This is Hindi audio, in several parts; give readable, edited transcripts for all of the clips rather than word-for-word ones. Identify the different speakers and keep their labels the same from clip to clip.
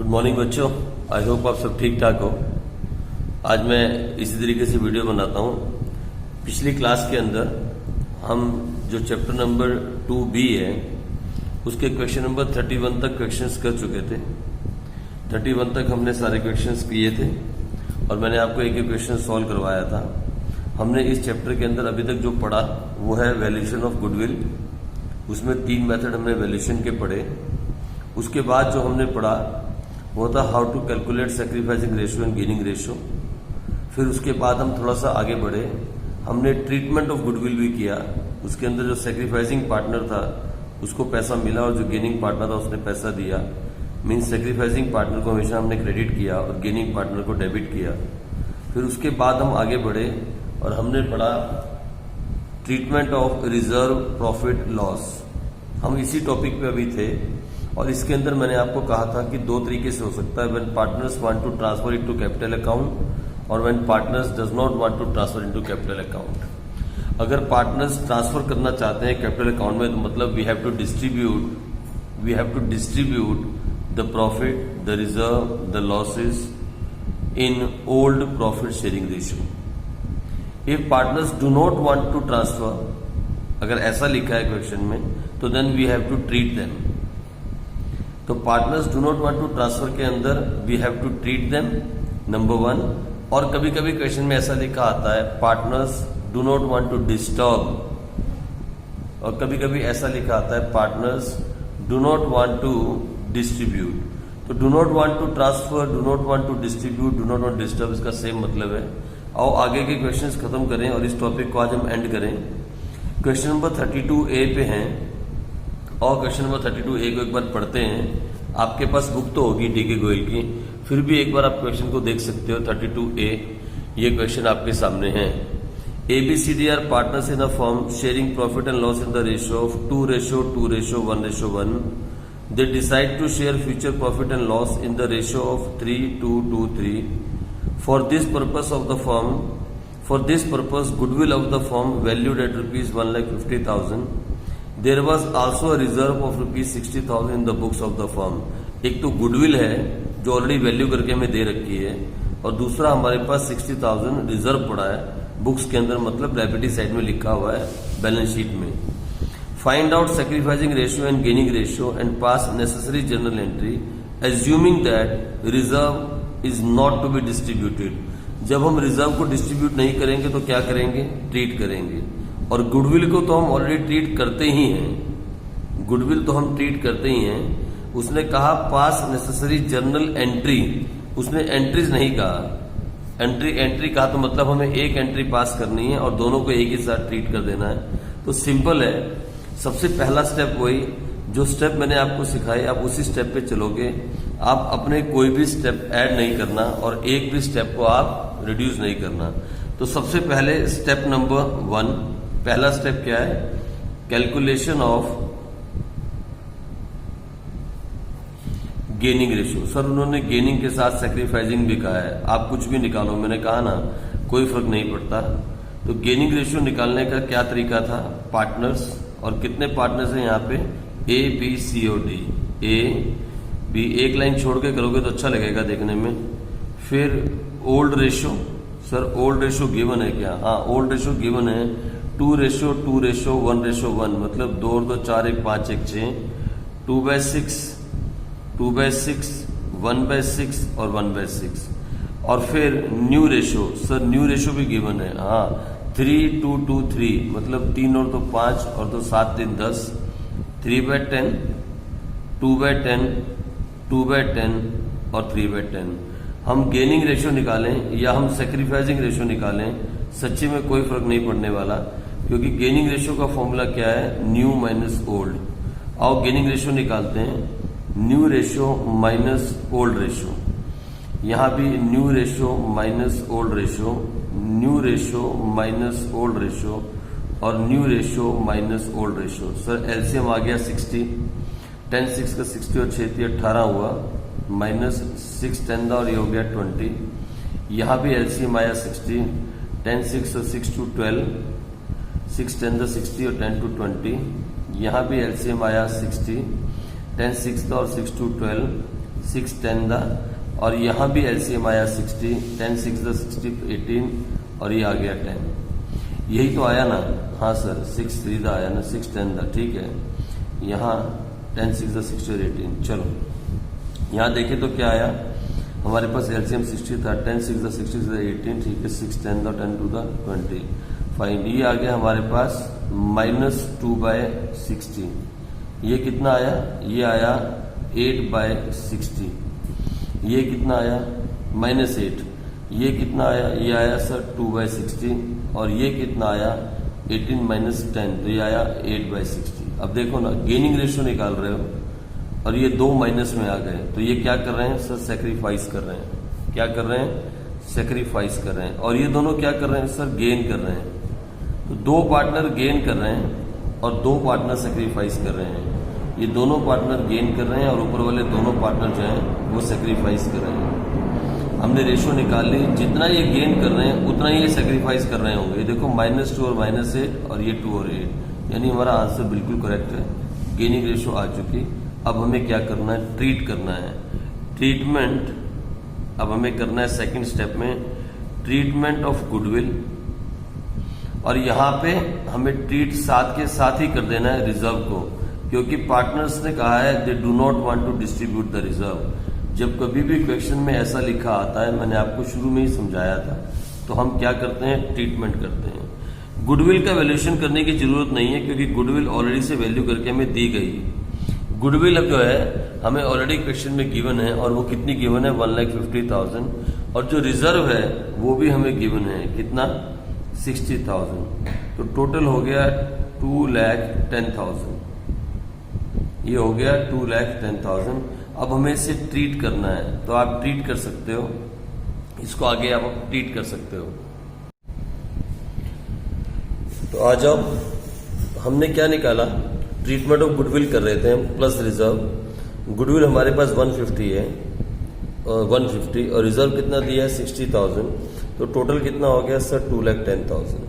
Speaker 1: गुड मॉर्निंग बच्चों, आई होप आप सब ठीक ठाक हो। आज मैं इसी तरीके से वीडियो बनाता हूँ। पिछली क्लास के अंदर हम जो चैप्टर नंबर 2B है उसके क्वेश्चन नंबर 31 तक क्वेश्चंस कर चुके थे। 31 तक हमने सारे क्वेश्चंस किए थे और मैंने आपको एक एक क्वेश्चन सॉल्व करवाया था। हमने इस चैप्टर के अंदर अभी तक जो पढ़ा वो है वैल्यूएशन ऑफ गुडविल। उसमें 3 मेथड हमने वैल्यूएशन के पढ़े। उसके बाद जो हमने पढ़ा वो था how to calculate sacrificing ratio and gaining ratio. फिर उसके बाद हम थोड़ा सा आगे बढ़े, हमने ट्रीटमेंट ऑफ गुडविल भी किया। उसके अंदर जो सैक्रिफाइसिंग पार्टनर था उसको पैसा मिला और जो गेनिंग पार्टनर था उसने पैसा दिया। मीन्स सैक्रिफाइसिंग पार्टनर को हमेशा हमने क्रेडिट किया और गेनिंग पार्टनर को डेबिट किया। फिर उसके बाद हम आगे बढ़े और हमने पढ़ा treatment of reserve profit loss. हम इसी टॉपिक पे अभी थे और इसके अंदर मैंने आपको कहा था कि 2 तरीके से हो सकता है, when partners want to transfer it to capital account और when partners does not want to transfer into capital account. अगर पार्टनर्स ट्रांसफर करना चाहते हैं कैपिटल अकाउंट में तो मतलब we have to distribute the profit, the reserve, the losses in old profit sharing ratio. If partners do not want to transfer, अगर ऐसा लिखा है क्वेश्चन में, तो then we have to treat them. तो partners do not want to transfer के अंदर we have to treat them, number 1। और कभी कभी क्वेश्चन में ऐसा लिखा आता है partners do not want to disturb, और कभी कभी ऐसा लिखा आता है partners do not want to distribute. तो do not want to transfer, do not want to distribute, do not want to disturb, इसका सेम मतलब है। आओ आगे के क्वेश्चंस खत्म करें और इस टॉपिक को आज हम एंड करें। क्वेश्चन नंबर 32A पे हैं और क्वेश्चन नंबर 32A को एक बार पढ़ते हैं। आपके पास बुक तो होगी DK गोयल की, फिर भी एक बार आप क्वेश्चन को देख सकते हो। 32A ये क्वेश्चन आपके सामने है। ABCD are partners in a firm sharing profit and loss in the ratio of 2:1:1. They decide to share future profit and loss in the ratio of 3:2:3. For this purpose, goodwill of the firm valued at rupees 1,50,000. There was also a reserve of rupees 60,000 in the books of the firm. एक तो गुडविल है जो ऑलरेडी वैल्यू करके हमें दे रखी है और दूसरा हमारे पास 60,000 रिजर्व पड़ा है बुक्स के अंदर, मतलब लायबिलिटी साइड में लिखा हुआ है बैलेंस शीट में। Find out sacrificing ratio and gaining ratio and pass necessary journal entry assuming that reserve is not to be distributed. जब हम रिजर्व को डिस्ट्रीब्यूट नहीं करेंगे तो क्या करेंगे? ट्रीट करेंगे। और गुडविल को तो हम ऑलरेडी ट्रीट करते ही हैं, गुडविल तो हम ट्रीट करते ही हैं। उसने कहा पास नेसेसरी जर्नल एंट्री, उसने एंट्रीज नहीं कहा। एंट्री कहा तो मतलब हमें एक एंट्री पास करनी है और दोनों को एक ही साथ ट्रीट कर देना है। तो सिंपल है। सबसे पहला स्टेप वही जो स्टेप मैंने आपको सिखाई, आप उसी स्टेप पे चलोगे। आप अपने कोई भी स्टेप ऐड नहीं करना और एक भी स्टेप को आप रिड्यूस नहीं करना। तो सबसे पहले स्टेप नंबर 1, पहला स्टेप क्या है? Calculation of gaining ratio. Sir उन्होंने गेनिंग के साथ सैक्रिफाइसिंग भी कहा है, आप कुछ भी निकालो। मैंने कहा ना कोई फर्क नहीं पड़ता। तो गेनिंग रेशियो निकालने का क्या तरीका था? पार्टनर्स, और कितने पार्टनर्स हैं यहाँ पे? ABCD। A एक लाइन छोड़ के करोगे तो अच्छा लगेगा देखने में। फिर old ratio, sir old ratio given है क्या? हाँ ओल्ड रेशियो गिवन है 2:1:1, मतलब 2 और 2 4, 1 5, 1 6, 2/6, 1/6 और 1/6। और फिर new ratio, sir new ratio भी गिवन है। हाँ 3:2:3, मतलब 3 और 2 5 और 2 7 3 10, 3/10, 2/10, 2/10 और 3/10। हम गेनिंग रेशियो निकालें या हम सैक्रिफाइसिंग रेशियो निकालें, सच्ची में कोई फर्क नहीं पड़ने वाला, क्योंकि गेनिंग रेशियो का फॉर्मूला क्या है? New minus old. आओ गेनिंग रेशियो निकालते हैं, new ratio minus old ratio. यहां भी new ratio minus old ratio, new ratio minus old ratio और new ratio minus old ratio. Sir LCM आ गया 60, 10 6 का 60 और 6 18 हुआ, माइनस 6 10 और ये हो गया 20। यहां भी एलसीएम आया 60, 10 6 और 6 2 12, 6 10 60 और 10 2 20। यहां भी एलसीएम आया 60, 10 6 और 6 2 12, 6 10 दा, और यहाँ भी एलसीएम आया 60, 10 6 दा 60 18, और ये आ गया 10। यही तो आया ना? हाँ सर, 6 3 दा आया ना, 6 10 दा, ठीक है। यहाँ 10 6 दा 60 और 18। चलो यहाँ देखें तो क्या आया हमारे पास, एलसीएम 60 था, 10 6 दा 60 दा 18, ठीक है, 6 10 दा 10 2 दा 20। फाइन, ये आ गया हमारे पास -2/60। ये कितना आया? ये आया 8/60। ये कितना आया? -8। ये कितना आया? ये आया सर 2/60। और ये कितना आया? 18 - 10, तो ये आया 8/60। अब देखो ना, गेनिंग रेशियो निकाल रहे हो और ये 2 माइनस में आ गए, तो ये क्या कर रहे हैं सर? सेक्रीफाइस कर रहे हैं। क्या कर रहे हैं? सेक्रीफाइस कर रहे हैं। और ये दोनों क्या कर रहे हैं सर? गेन कर रहे हैं। तो 2 पार्टनर गेन कर रहे हैं और 2 पार्टनर सेक्रीफाइस कर रहे हैं। ये दोनों पार्टनर गेन कर रहे हैं और ऊपर वाले दोनों पार्टनर जो हैं वो सेक्रीफाइस कर रहे हैं। हमने रेशियो निकाल ली, जितना ये गेन कर रहे हैं उतना ही ये सेक्रीफाइस कर रहे होंगे। ये देखो -2 और -8, और ये 2 और 8, यानी हमारा आंसर बिल्कुल करेक्ट है। गेनिंग रेशियो आ चुकी। अब हमें क्या करना है? ट्रीट करना है। ट्रीटमेंट अब हमें करना है सेकंड स्टेप में, ट्रीटमेंट ऑफ गुडविल। और यहाँ पे हमें ट्रीट साथ के साथ ही कर देना है रिजर्व को, क्योंकि पार्टनर्स ने कहा है they do not want to distribute the reserve. जब कभी भी क्वेश्चन में ऐसा लिखा आता है, मैंने आपको शुरू में ही समझाया था, तो हम क्या करते हैं? ट्रीटमेंट करते हैं। गुडविल का वैल्यूएशन करने की जरूरत नहीं है, क्योंकि गुडविल ऑलरेडी से वैल्यू करके हमें दी गई। गुडविल अब जो है हमें ऑलरेडी क्वेश्चन में गिवन है, और वो कितनी गिवन है? 1,50,000। और जो रिजर्व है वो भी हमें गिवन है, कितना? 60,000। तो टोटल हो गया 2,10,000। ये हो गया 2,10,000। अब हमें इसे ट्रीट करना है, तो आप ट्रीट कर सकते हो इसको, आगे आप ट्रीट कर सकते हो। तो आ जाओ, हमने क्या निकाला? ट्रीटमेंट ऑफ गुडविल कर रहे थे हम, प्लस रिजर्व। गुडविल हमारे पास 150 है, और 150, और रिजर्व कितना दिया है? 60,000। तो टोटल कितना हो गया सर? 2,10,000।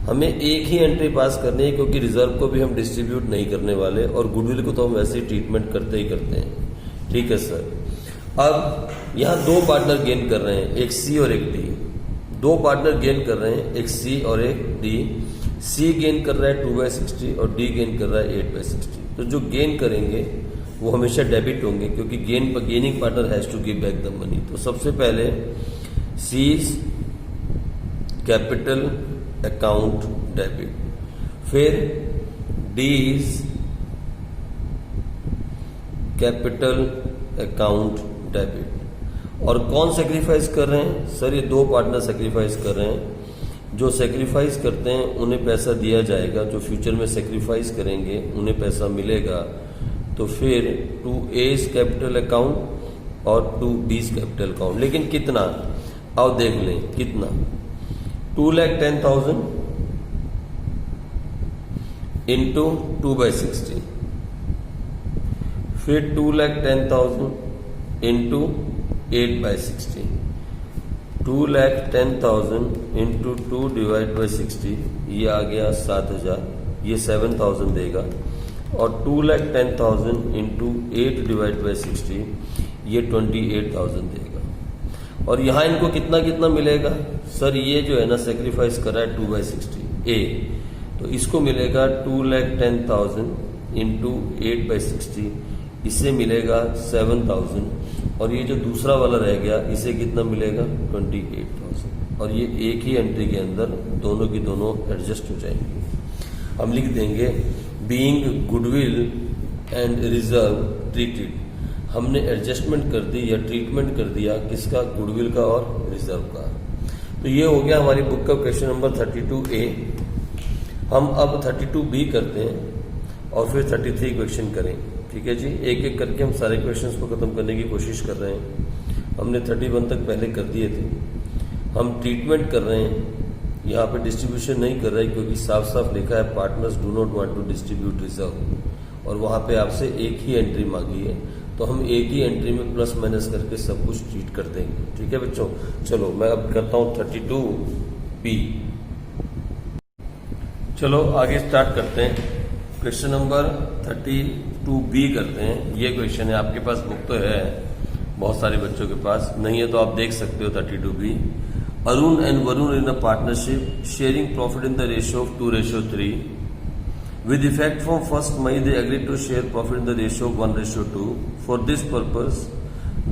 Speaker 1: हमें एक ही एंट्री पास करनी है, क्योंकि रिजर्व को भी हम डिस्ट्रीब्यूट नहीं करने वाले, और गुडविल को तो हम वैसे ही ट्रीटमेंट करते ही करते हैं। ठीक है सर। अब यहाँ 2 पार्टनर गेन कर रहे हैं, एक सी और एक डी। 2 पार्टनर गेन कर रहे हैं, एक सी और एक डी। सी गेन कर रहा है 2/60 और डी गेन कर रहा है 8/60। तो जो गेन करेंगे वो हमेशा डेबिट होंगे, क्योंकि gaining partner has to give back the money. तो सबसे पहले सीज कैपिटल अकाउंट डेबिट, फिर डीज कैपिटल अकाउंट डेबिट। और कौन सेक्रीफाइस कर रहे हैं सर? ये 2 पार्टनर सेक्रीफाइस कर रहे हैं। जो सेक्रीफाइस करते हैं उन्हें पैसा दिया जाएगा, जो फ्यूचर में सेक्रीफाइस करेंगे उन्हें पैसा मिलेगा। तो फिर 2 A's कैपिटल अकाउंट और 2 B's कैपिटल अकाउंट। लेकिन कितना? आओ देख लें कितना। 2,10,000 इंटू 2/60, फिर 2,10,000 इंटू 8/60, 2,10,000 इंटू 2/60, ये आ गया 7,000, ये 7,000 देगा। और 2,10,000 इंटू 8/60, ये 28,000 देगा। और यहाँ इनको कितना कितना मिलेगा सर? ये जो है ना सेक्रीफाइस कर रहा है 2/60 ए, तो इसको मिलेगा 2,10,000 इंटू 8/60, इसे मिलेगा 7,000। और ये जो दूसरा वाला रह गया इसे कितना मिलेगा? 28,000। और ये एक ही एंट्री के अंदर दोनों की दोनों एडजस्ट हो जाएंगी। हम लिख देंगे being goodwill and reserve treated. हमने एडजस्टमेंट कर दी या ट्रीटमेंट कर दिया किसका? गुडविल का और रिजर्व का। तो ये हो गया हमारी बुक का क्वेश्चन नंबर 32A। हम अब 32B करते हैं और फिर 33 क्वेश्चन करें। ठीक है जी, एक एक करके हम सारे क्वेश्चंस को खत्म करने की कोशिश कर रहे हैं। हमने 31 तक पहले कर दिए थे। हम ट्रीटमेंट कर रहे हैं, यहाँ पे डिस्ट्रीब्यूशन नहीं कर रहे क्योंकि साफ साफ लिखा है partners do not want to distribute reserve, और वहाँ पे आपसे एक ही एंट्री मांगी है, तो हम एक ही एंट्री में प्लस माइनस करके सब कुछ ट्रीट कर देंगे। ठीक है बच्चों, चलो मैं अब करता हूँ 32B। चलो आगे स्टार्ट करते हैं। क्वेश्चन नंबर 32 2B करते हैं। ये क्वेश्चन है, आपके पास बुक तो है बहुत सारे बच्चों के पास, नहीं है तो आप देख सकते हो 32B। Arun and Varun in a partnership sharing profit in the ratio of 2:3 with effect from 1st May they agreed to share profit in the ratio of 1:2. For this purpose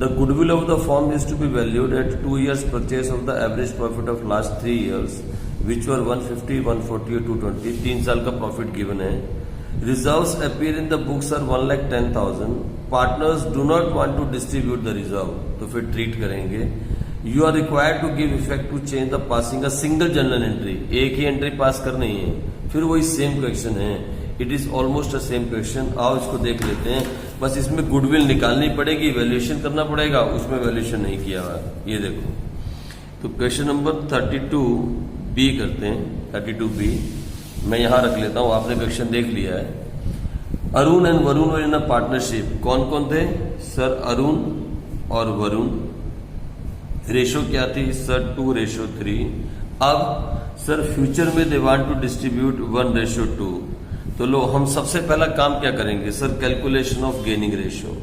Speaker 1: the goodwill of the firm is to be valued at 2 years purchase of the average profit of last 3 years which were 150, 140 और 220। 3 साल का प्रॉफिट गिवन है। Reserves appear in the books are 1,10,000। Partners do not want to distribute the reserve, तो फिर ट्रीट करेंगे। You are required to give effect to change the passing a single journal entry। एक ही एंट्री पास करनी है। फिर वही सेम क्वेश्चन है, it is almost a same question. आओ इसको देख लेते हैं। बस इसमें गुडविल निकालनी पड़ेगी, वैल्यूएशन करना पड़ेगा, उसमें वैल्यूएशन नहीं किया हुआ। ये देखो, तो क्वेश्चन नंबर 32B करते हैं। 32B मैं यहां रख लेता हूं, आपने क्वेश्चन देख लिया है। Arun and Varun were in a partnership. कौन कौन थे सर? अरुण और वरुण। रेशो क्या थी सर? 2:3। अब सर फ्यूचर में दे वांट टू डिस्ट्रीब्यूट 1:2। तो लो, हम सबसे पहला काम क्या करेंगे sir? Calculation of gaining ratio.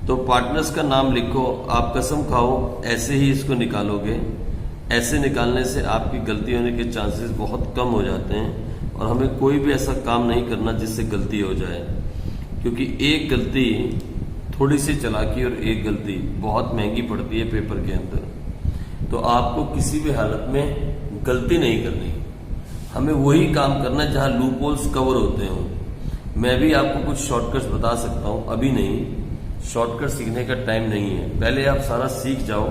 Speaker 1: तो पार्टनर्स का नाम लिखो, आप कसम खाओ ऐसे ही इसको निकालोगे। ऐसे निकालने से आपकी गलती होने के चांसेस बहुत कम हो जाते हैं, और हमें कोई भी ऐसा काम नहीं करना जिससे गलती हो जाए, क्योंकि एक गलती थोड़ी सी चालाकी और एक गलती बहुत महंगी पड़ती है पेपर के अंदर। तो आपको किसी भी हालत में गलती नहीं करनी, हमें वही काम करना है जहां लूप होल्स कवर होते हो। मैं भी आपको कुछ शॉर्टकट्स बता सकता हूं, अभी नहीं, शॉर्टकट सीखने का टाइम नहीं है। पहले आप सारा सीख जाओ,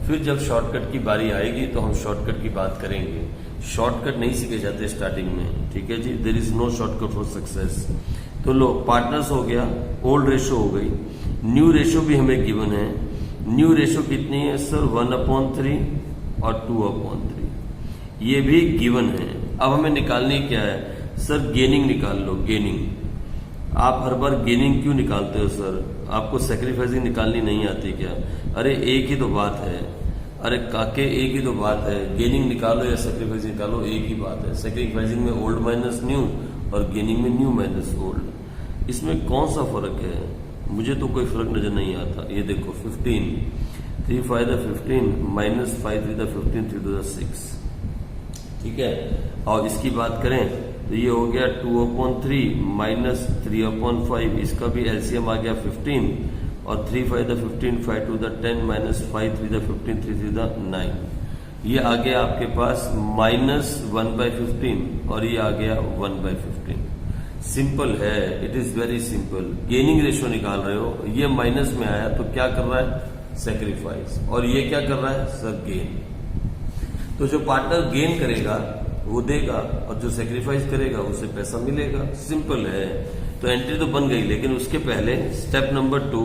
Speaker 1: फिर जब शॉर्टकट की बारी आएगी तो हम शॉर्टकट की बात करेंगे। शॉर्टकट नहीं सीखे जाते स्टार्टिंग में, ठीक है जी। There is no shortcut for success. तो लो, पार्टनर्स हो गया, ओल्ड रेशो हो गई, न्यू रेशो भी हमें गिवन है। न्यू रेशो कितनी है सर? 1/3 और 2/3, ये भी गिवन है। अब हमें निकालनी क्या है सर? गेनिंग निकाल लो, गेनिंग। आप हर बार गेनिंग क्यों निकालते हो सर? आपको सैक्रिफाइसिंग निकालनी नहीं आती क्या? अरे एक ही तो बात है, अरे काके एक ही तो बात है। गेनिंग निकालो या सैक्रिफाइसिंग निकालो, एक ही बात है। सैक्रिफाइसिंग में ओल्ड माइनस न्यू और गेनिंग में न्यू माइनस ओल्ड। इसमें कौन सा फर्क है? मुझे तो कोई फर्क नजर नहीं आता। ये देखो 15, 3 5 15 माइनस 5 3 15 3 2 6, ठीक है। और इसकी बात करें तो ये हो गया 2/3 माइनस 3/5, इसका भी एलसीएम आ गया 15, और 3 5 15 5 2 10 माइनस 5 3 15 3 3 9। ये आ गया आपके पास माइनस 1/15 और ये आ गया 1/15। सिंपल है, it is very simple. Gaining ratio निकाल रहे हो, ये माइनस में आया तो क्या कर रहा है? सैक्रिफाइस। और ये क्या कर रहा है सर? गेन। तो जो पार्टनर गेन करेगा वो देगा, और जो सैक्रिफाइस करेगा उसे पैसा मिलेगा। सिंपल है। तो एंट्री तो बन गई, लेकिन उसके पहले स्टेप नंबर 2,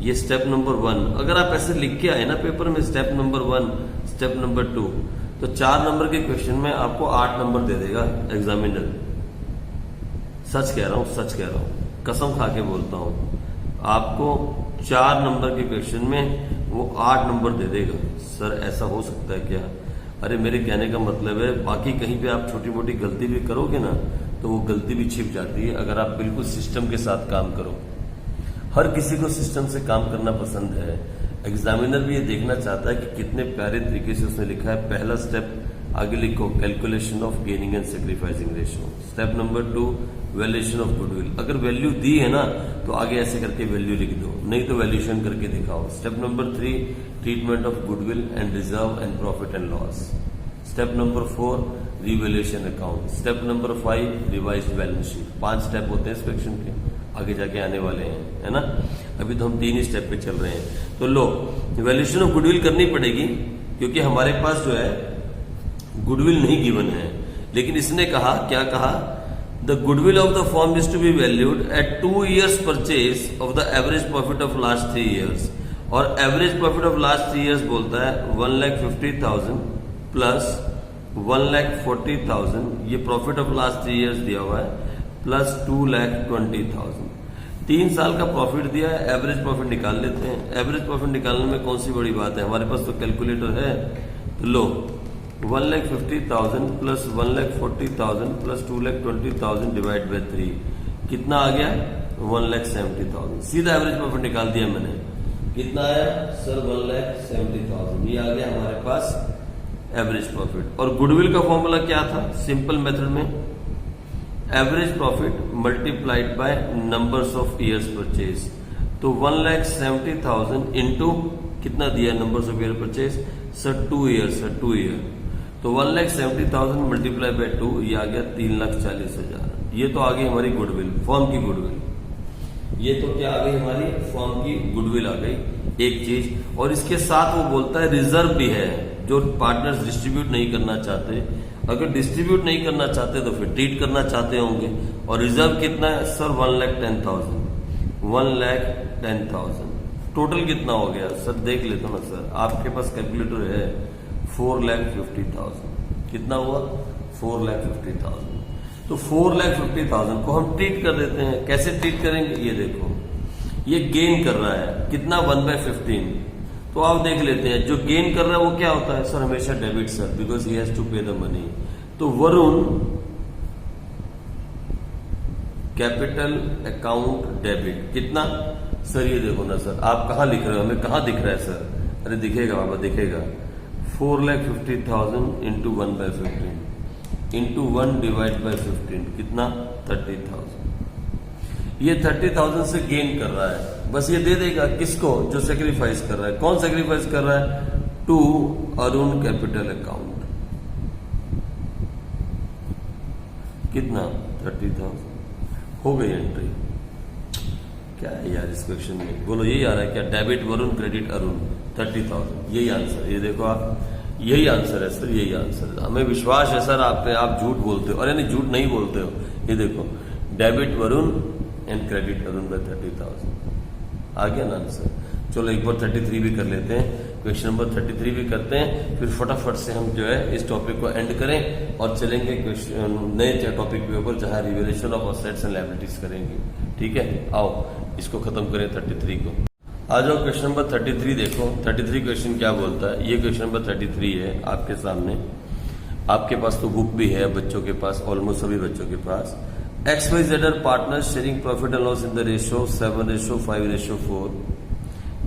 Speaker 1: ये स्टेप नंबर 1। अगर आप ऐसे लिख के आए ना पेपर में, स्टेप नंबर 1, स्टेप नंबर 2, तो 4 नंबर के क्वेश्चन में आपको 8 नंबर दे देगा एग्जामिनर। सच कह रहा हूं, सच कह रहा हूं, कसम खा के बोलता हूं। आपको 4 नंबर के क्वेश्चन में वो 8 नंबर दे देगा। सर ऐसा हो सकता है क्या? अरे मेरे कहने का मतलब है, बाकी कहीं पे आप छोटी मोटी गलती भी करोगे ना, तो वो गलती भी छिप जाती है अगर आप बिल्कुल सिस्टम के साथ काम करो। हर किसी को सिस्टम से काम करना पसंद है। एग्जामिनर भी ये देखना चाहता है कि कितने प्यारे तरीके से उसने लिखा है। पहला स्टेप आगे लिखो, calculation of gaining and sacrificing ratio. Step number 2, valuation of goodwill. अगर वैल्यू दी है ना तो आगे ऐसे करके वैल्यू लिख दो, नहीं तो वैल्यूएशन करके दिखाओ। Step number 3, treatment of goodwill and reserve and profit and loss. Step number 4, revaluation account. Step number 5, revised balance sheet. 5 step होते हैं इंस्पेक्शन के, आगे जाके आने वाले हैं, है ना। अभी तो हम 3 ही स्टेप पे चल रहे हैं। तो लो, वैल्यूएशन ऑफ गुडविल करनी पड़ेगी, क्योंकि हमारे पास जो है गुडविल नहीं गिवन है। लेकिन इसने कहा, क्या कहा? The goodwill of the firm is to be valued at 2 years purchase of the average profit of last 3 years। और average profit of last 3 years बोलता है 1,50,000 प्लस 1,40,000, ये प्रॉफिट ऑफ लास्ट 3 years दिया हुआ है, प्लस 2,20,000। 3 साल का प्रॉफिट दिया है, एवरेज प्रॉफिट निकाल लेते हैं। एवरेज प्रॉफिट निकालने में कौन सी बड़ी बात है, हमारे पास तो कैलकुलेटर है। तो लो, 1,50,000 प्लस 1,40,000 प्लस 2,20,000 डिवाइड बाय 3, कितना आ गया? 1,70,000। सीधा एवरेज प्रॉफिट निकाल दिया मैंने। कितना आया सर? 1,70,000। ये आ गया हमारे पास एवरेज प्रॉफिट। और गुडविल का फॉर्मूला क्या था? सिंपल मेथड में average profit multiplied by numbers of years purchase. तो 1,70,000 इंटू कितना दिया numbers of year purchase? Sir 2 year sir 2 year. तो 1,70,000 मल्टीप्लाई बाय 2, ये आ गया 3,40,000। ये तो आ गई हमारी गुडविल, फॉर्म की गुडविल। ये तो क्या आ गई हमारी फॉर्म की गुडविल आ गई एक चीज। और इसके साथ वो बोलता है रिजर्व भी है, जो पार्टनर्स डिस्ट्रीब्यूट नहीं करना चाहते। अगर डिस्ट्रीब्यूट नहीं करना चाहते तो फिर ट्रीट करना चाहते होंगे। और रिजर्व कितना है सर? 1,10,000। 1,10,000 टोटल कितना हो गया सर? देख लेते हो ना सर, आपके पास कैलकुलेटर है। 4,50,000 कितना हुआ? 4,50,000। तो 4,50,000 को हम ट्रीट कर देते हैं। कैसे ट्रीट करेंगे? ये देखो, ये गेन कर रहा है कितना? 1/15। तो आप देख लेते हैं जो गेन कर रहा है वो क्या होता है सर? हमेशा debit sir, because he has to pay the money. तो वरुण कैपिटल अकाउंट डेबिट कितना सर? ये देखो ना सर, आप कहां लिख रहे हो? हमें कहां दिख रहा है सर? अरे दिखेगा बाबा, दिखेगा। 4,50,000 इंटू 1/15 इंटू 1 डिवाइड बाय 15 कितना? 30,000। ये 30,000 से गेन कर रहा है। बस ये दे देगा किसको? जो सेक्रीफाइस कर रहा है। कौन सेक्रीफाइस कर रहा है? To Arun capital account. कितना? 30,000 हो गई एंट्री। क्या है यार इस क्वेश्चन में? बोलो यही आ रहा है क्या? Debit Varun, credit Arun, 30,000। यही आंसर। ये देखो आप, यही आंसर है सर, यही आंसर है। हमें विश्वास है सर आप पे। आप झूठ बोलते हो। अरे नहीं, झूठ नहीं बोलते हो। ये देखो, debit Varun and credit Arun by 30,000 आ गया ना आंसर। चलो एक बार 33 भी कर लेते हैं। क्वेश्चन नंबर 33 भी करते हैं, फिर फटाफट से हम जो है इस टॉपिक को एंड करें और चलेंगे नए टॉपिक के ऊपर, जहां revaluation of assets and liabilities करेंगे। ठीक है, आओ इसको खत्म करें 33 को। आ जाओ क्वेश्चन नंबर 33 देखो। 33 क्वेश्चन क्या बोलता है? ये क्वेश्चन नंबर 33 है आपके सामने। आपके पास तो बुक भी है बच्चों के पास, ऑलमोस्ट सभी बच्चों के पास। XYZ are partners sharing profit and loss in the ratio 7:5:4.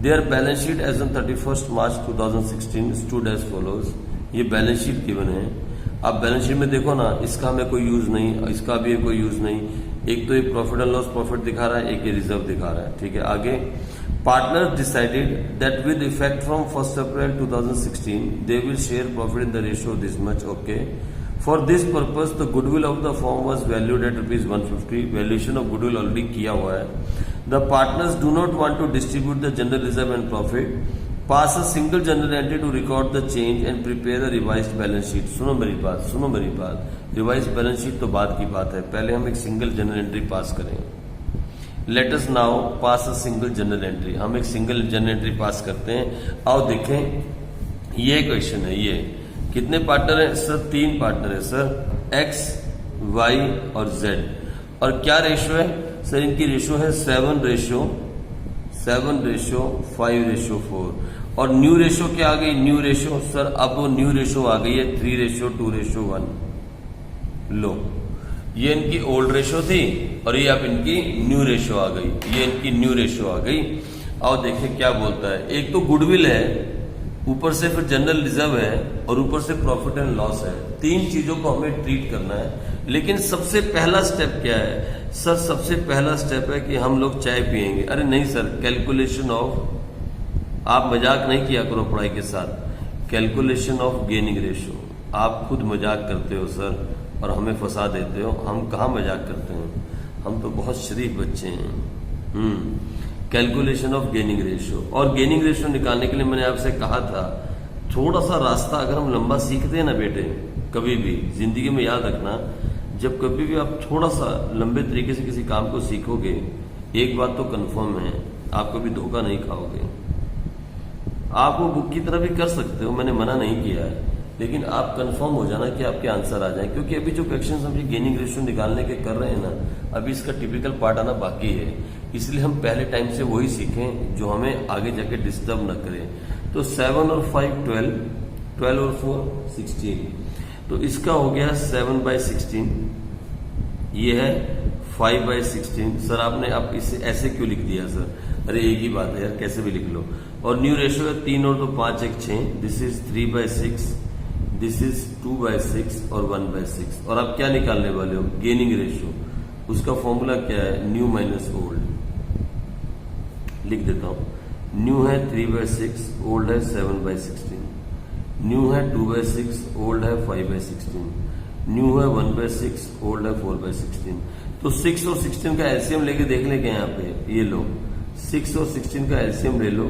Speaker 1: Their balance sheet as on 31st March 2016 stood as follows. ये बैलेंस शीट गिवन है। आप बैलेंस शीट में देखो ना, इसका हमें कोई यूज नहीं, इसका भी कोई यूज नहीं। एक तो ये प्रॉफिट एंड लॉस प्रॉफिट दिखा रहा है, एक ये रिजर्व दिखा रहा है। ठीक है, आगे partners decided that with effect from 1st April 2016 they will share profit in the ratio this much. Okay, for this purpose the goodwill of the firm was valued at ₹150। Valuation of goodwill already किया हुआ है। The partners do not want to distribute the general reserve and profit, pass a single journal entry to record the change and prepare the revised balance sheet. सुनो मेरी बात, सुनो मेरी बात। रिवाइज्ड बैलेंस शीट तो बाद की बात है, पहले हम एक सिंगल जनरल एंट्री पास करें। Let us now pass a single journal entry. हम एक सिंगल जनरल एंट्री पास करते हैं। आओ देखें, ये क्वेश्चन है। ये कितने पार्टनर है सर? 3 पार्टनर है सर, X, Y और Z। और क्या रेशियो है सर? इनकी रेशियो है 7:5:4। और न्यू रेशियो क्या आ गई? न्यू रेशियो सर, अब वो न्यू रेशियो आ गई है 3:2:1। लो, ये इनकी ओल्ड रेशियो थी और ये अब इनकी न्यू रेशियो आ गई। ये इनकी न्यू रेशियो आ गई। आओ देखें क्या बोलता है। एक तो गुडविल है, ऊपर से फिर जनरल रिजर्व है और ऊपर से प्रॉफिट एंड लॉस है। 3 चीजों को हमें ट्रीट करना है। लेकिन सबसे पहला स्टेप क्या है सर? सबसे पहला स्टेप है कि हम लोग चाय पिएंगे। अरे नहीं सर, कैलकुलेशन ऑफ, आप मजाक नहीं किया करो पढ़ाई के साथ। Calculation of gaining ratio. आप खुद मजाक करते हो सर और हमें फंसा देते हो। हम कहाँ मजाक करते हैं, हम तो बहुत शरीफ बच्चे हैं। Calculation of gaining ratio. और गेनिंग रेशियो निकालने के लिए मैंने आपसे कहा था, थोड़ा सा रास्ता अगर हम लंबा सीखते हैं ना बेटे, कभी भी जिंदगी में याद रखना, जब कभी भी आप थोड़ा सा लंबे तरीके से किसी काम को सीखोगे, एक बात तो कंफर्म है, आप कभी धोखा नहीं खाओगे। आप वो बुक की तरह भी कर सकते हो, मैंने मना नहीं किया है, लेकिन आप कंफर्म हो जाना कि आपके आंसर आ जाए। क्योंकि अभी जो क्वेश्चन हम गेनिंग रेशियो निकालने के कर रहे हैं ना, अभी इसका टिपिकल पार्ट आना बाकी है। इसलिए हम पहले टाइम से वही सीखें जो हमें आगे जाके डिस्टर्ब न करे। तो 7 और 5 12, 12 और 4 16। तो इसका हो गया 7/16। ये है 5/16। सर आपने आप इसे ऐसे क्यों लिख दिया सर? अरे एक ही बात है यार, कैसे भी लिख लो। और न्यू रेशियो है 3 और 2 5 1 6, दिस इज 3/6, दिस इज 2/6 और 1/6। और आप क्या निकालने वाले हो? Gaining ratio. उसका फॉर्मूला क्या है? New minus old. लिख देता हूं, न्यू है 3/6, ओल्ड है 7/16, न्यू है 2/6, ओल्ड है 5/16, न्यू है 1/6, ओल्ड है 4/16। तो 6 और 16 का एलसीएम लेके देख लेंगे यहाँ पे, ये लो 6 और 16 का एलसीएम ले लो।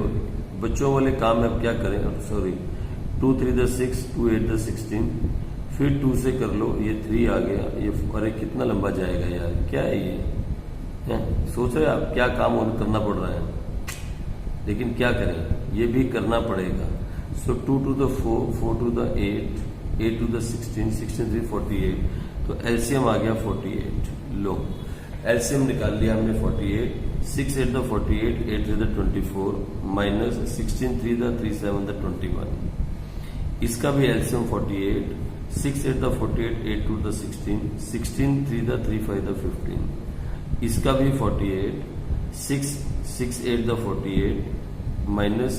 Speaker 1: बच्चों वाले काम में अब क्या करें? सॉरी, 2 3 द 6, 2 8 द 16, फिर 2 से कर लो, ये 3 आ गया। ये अरे कितना लंबा जाएगा यार, क्या है ये? सोच रहे आप क्या काम करना पड़ रहा है, लेकिन क्या करें, ये भी करना पड़ेगा। सो 2 to the 4, 4 to the 8, 8 to the 16, 16 3 48। तो एलसीएम आ गया 48। लो एलसीएम निकाल लिया हमने 48। 6 8 the 48, 8 3 the 24, minus 16 3 the 3 7 the 21। इसका भी LCM 48। 6 8 the 48, 8 2 the 16, 16 3 the 3 5 the 15। इसका भी 48। 6 8 the 48, माइनस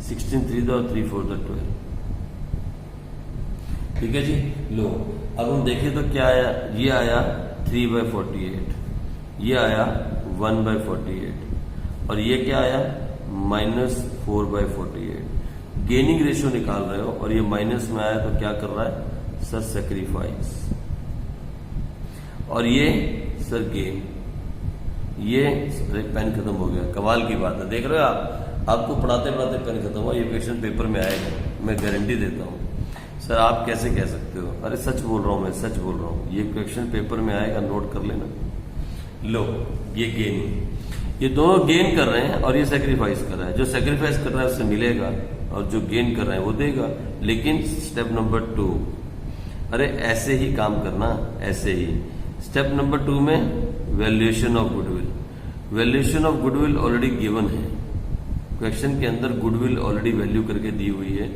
Speaker 1: 16 3 the 3 4 the 12। ठीक है जी। लो अब हम देखें तो क्या आया? ये आया 3/48, ये आया 1/48, और ये क्या आया? माइनस 4/48। गेनिंग रेशियो निकाल रहे हो और ये माइनस में आया तो क्या कर रहा है सर? सेक्रीफाइस। और ये सर गेन। ये पेन खत्म हो गया, कमाल की बात है। देख रहे हो आप, आपको पढ़ाते पढ़ाते पेन खत्म हुआ। ये क्वेश्चन पेपर में आएगा, मैं गारंटी देता हूँ। सर आप कैसे कह सकते हो? अरे सच बोल रहा हूं, मैं सच बोल रहा हूं। ये क्वेश्चन पेपर में आएगा, नोट कर लेना। लो ये गेन, ये दोनों गेन कर रहे हैं और ये सेक्रीफाइस कर रहा है। जो सेक्रीफाइस कर रहा है उससे मिलेगा, और जो गेन कर रहा है वो देगा। लेकिन स्टेप नंबर 2, अरे ऐसे ही काम करना, ऐसे ही। स्टेप नंबर 2 में valuation of goodwill. Valuation of goodwill already given है क्वेश्चन के अंदर, गुडविल ऑलरेडी वैल्यू करके दी हुई है,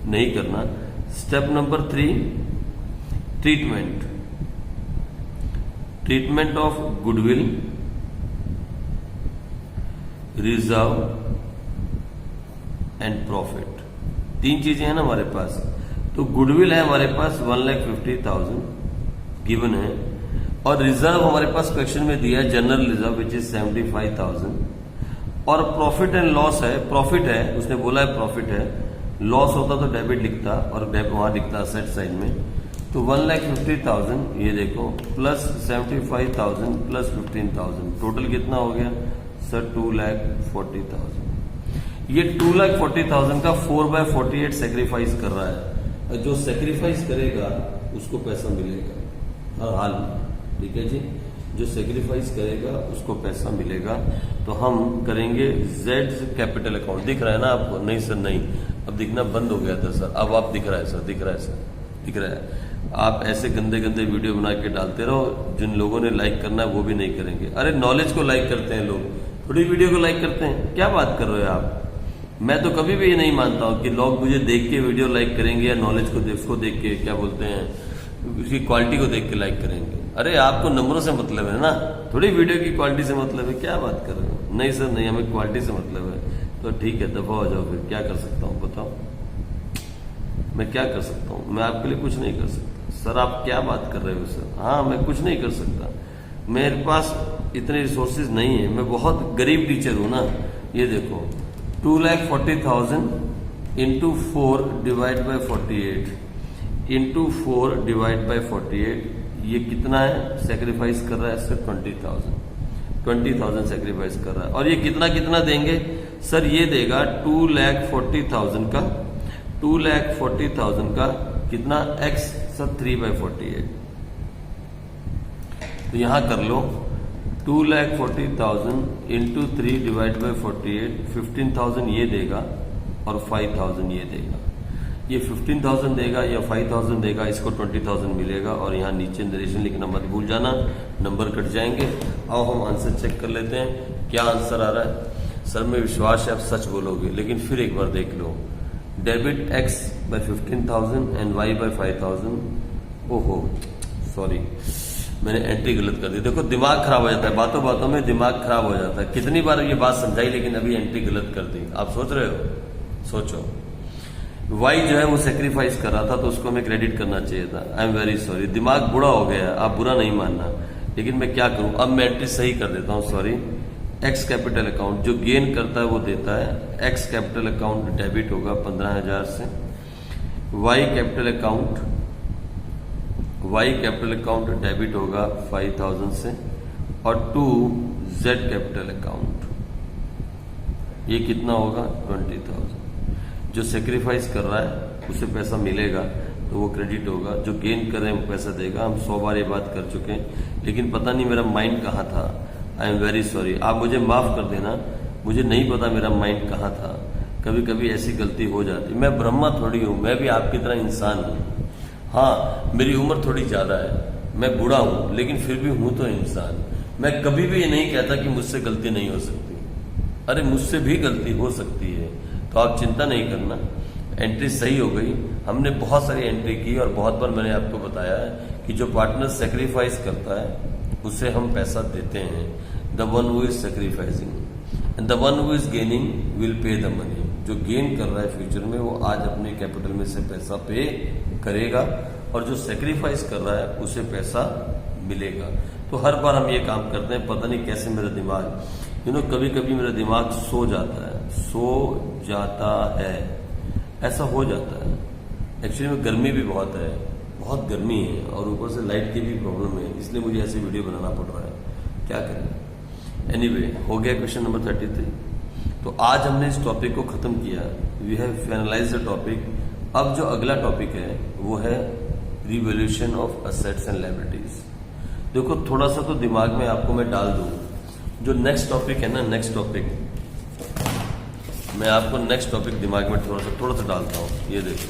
Speaker 1: नहीं करना। Step number 3, treatment. Treatment of goodwill, reserve and profit. 3 चीजें हैं ना हमारे पास। तो गुडविल है हमारे पास 1,50,000 गिवन है, और रिजर्व हमारे पास क्वेश्चन में दिया है जनरल रिजर्व विच इज 75,000, और प्रॉफिट एंड लॉस है। प्रॉफिट है, उसने बोला है प्रॉफिट है, लॉस होता तो डेबिट लिखता और वहां लिखता असेट साइड में। तो 1,50,000 ये देखो, प्लस 75,000 प्लस 15,000, टोटल कितना हो गया सर? 2,40,000। ये 2,40,000 का 4/48 सेक्रीफाइस कर रहा है। जो सेक्रीफाइस करेगा उसको पैसा मिलेगा हर हाल में। ठीक है जी, जो सेक्रीफाइस करेगा उसको पैसा मिलेगा। तो हम करेंगे जेड कैपिटल अकाउंट। दिख रहा है ना आपको? नहीं सर नहीं, अब दिखना बंद हो गया था सर। अब आप दिख रहा है सर, दिख रहा है सर, दिख रहा है। आप ऐसे गंदे गंदे वीडियो बना के डालते रहो, जिन लोगों ने लाइक करना है वो भी नहीं करेंगे। अरे नॉलेज को लाइक करते हैं लोग, थोड़ी वीडियो को लाइक करते हैं। क्या बात कर रहे हो आप? मैं तो कभी भी ये नहीं मानता हूं कि लोग मुझे देख के वीडियो लाइक करेंगे, या नॉलेज को उसको देख के, क्या बोलते हैं, उसकी क्वालिटी को देख के लाइक करेंगे। अरे आपको नंबरों से मतलब है ना, थोड़ी वीडियो की क्वालिटी से मतलब है। क्या बात कर रहे हो? नहीं सर नहीं, हमें क्वालिटी से मतलब है। तो ठीक है, दफा हो जाओ फिर। क्या कर सकता हूँ बताओ? मैं क्या कर सकता हूँ? मैं आपके लिए कुछ नहीं कर सकता। सर आप क्या बात कर रहे हो सर? हाँ मैं कुछ नहीं कर सकता, मेरे पास इतने रिसोर्सेज नहीं है, मैं बहुत गरीब टीचर हूं ना। ये देखो 2,40,000 into 4 divide by 48 into 4 divide by 48, ये कितना है? सेक्रीफाइस कर रहा है सर 20,000 सेक्रीफाइस कर रहा है। और ये कितना कितना देंगे सर? ये देगा 2,40,000 का, 2,40,000 का कितना x सर? 3/48। तो यहां कर लो 2,40,000 इंटू 3 डिवाइड बाई 48, 15,000 ये देगा और 5,000 ये देगा। ये 15,000 देगा या 5,000 देगा, इसको 20,000 मिलेगा। और यहाँ नीचे नरेशन लिखना मत भूल जाना, नंबर कट जाएंगे। अब हम आंसर चेक कर लेते हैं क्या आंसर आ रहा है। सर में विश्वास है आप सच बोलोगे, लेकिन फिर एक बार देख लो। Debit x by 15,000 and y by 5,000। ओहो सॉरी, मैंने एंट्री गलत कर दी। देखो दिमाग खराब हो जाता है, बातों बातों में दिमाग खराब हो जाता है। कितनी बार ये बात समझाई लेकिन अभी एंट्री गलत कर दी। आप सोच रहे हो, सोचो। वाई जो है वो सेक्रीफाइस कर रहा था तो उसको हमें क्रेडिट करना चाहिए था। आई एम वेरी सॉरी, दिमाग बुरा हो गया, आप बुरा नहीं मानना, लेकिन मैं क्या करूं। अब मैं एंट्री सही कर देता हूं। सॉरी, एक्स कैपिटल अकाउंट जो गेन करता है वो देता है। एक्स कैपिटल अकाउंट डेबिट होगा 15,000 से। वाई कैपिटल अकाउंट डेबिट होगा 5,000 से। और 2 जेड कैपिटल अकाउंट ये कितना होगा 20,000। जो सेक्रीफाइस कर रहा है उसे पैसा मिलेगा तो वो क्रेडिट होगा, जो गेन कर रहे हैं वो पैसा देगा। हम 100 बार ये बात कर चुके हैं, लेकिन पता नहीं मेरा माइंड कहाँ था। आई एम वेरी सॉरी, आप मुझे माफ कर देना, मुझे नहीं पता मेरा माइंड कहाँ था। कभी कभी ऐसी गलती हो जाती। मैं ब्रह्मा थोड़ी हूँ, मैं भी आपकी तरह इंसान हूँ। हाँ, मेरी उम्र थोड़ी ज्यादा है, मैं बूढ़ा हूँ, लेकिन फिर भी हूँ तो इंसान। मैं कभी भी ये नहीं कहता कि मुझसे गलती नहीं हो सकती। अरे मुझसे भी गलती हो सकती है, तो आप चिंता नहीं करना। एंट्री सही हो गई। हमने बहुत सारी एंट्री की और बहुत बार मैंने आपको बताया है कि जो पार्टनर सेक्रीफाइस करता है उसे हम पैसा देते हैं। The one who is sacrificing and the one who is gaining will pay the money. जो गेन कर रहा है फ्यूचर में वो आज अपने कैपिटल में से पैसा पे करेगा, और जो सेक्रीफाइस कर रहा है उसे पैसा मिलेगा। तो हर बार हम ये काम करते हैं। पता नहीं कैसे मेरा दिमाग कभी कभी मेरा दिमाग सो जाता है, ऐसा हो जाता है। एक्चुअली में गर्मी भी बहुत है, बहुत गर्मी है, और ऊपर से लाइट की भी प्रॉब्लम है, इसलिए मुझे ऐसे वीडियो बनाना पड़ रहा है। क्या करें। एनीवे, हो गया क्वेश्चन नंबर 33। तो आज हमने इस टॉपिक को खत्म किया। We have finalise the topic. अब जो अगला टॉपिक है वो है revaluation of assets and liabilities. देखो थोड़ा सा तो दिमाग में आपको मैं डाल दूं, जो नेक्स्ट टॉपिक है ना, नेक्स्ट टॉपिक मैं आपको नेक्स्ट टॉपिक दिमाग में थोड़ा सा डालता हूँ। ये देखो,